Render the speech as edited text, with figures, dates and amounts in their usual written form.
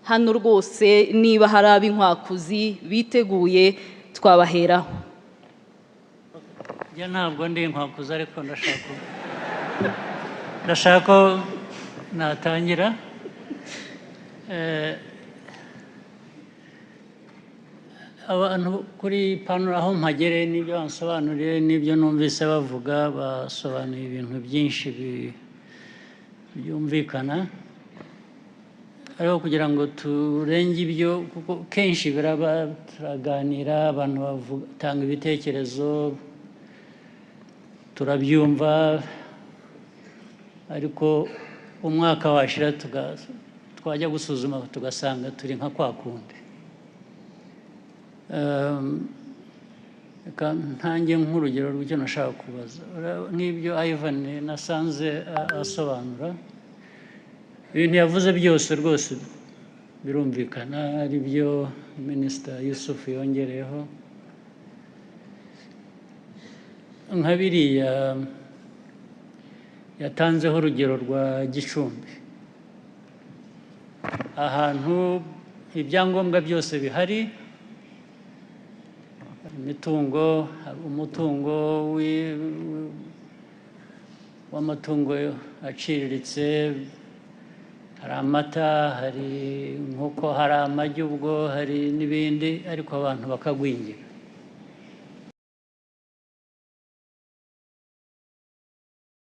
hano rwose niba hari ab'inkwakuzi biteguye twabaheraho. njye ntabwo ndi inkwakuzi ariko ndashaka ko natangira. Abantu kuri pano aho mpagereye n'ibyo bansobanuriye n'ibyo numvise bavuga basobanuye ibintu byinshi byumvikana, ariko kugira ngo turenge ibyo kuko kenshi biraba turaganira abantu batanga ibitekerezo turabyumva, ariko umwaka washira twajya gusuzuma tugasanga turi nka kwa kundi. Ntange nk'urugero rw'icyo nashaka kubaza nk'ibyo Ivan nasanze asobanura, ibintu yavuze byose rwose birumvikana, ari byo Minisita Yusuf yongereyeho, nka biriya yatanzeho urugero rwa Gicumbi, ahantu ibyangombwa byose bihari, imitungo, umutungo w'amatungo aciriritse, hari amata, hari inkoko, hari amagi, ubwo hari n'ibindi, ariko abantu bakagwingira.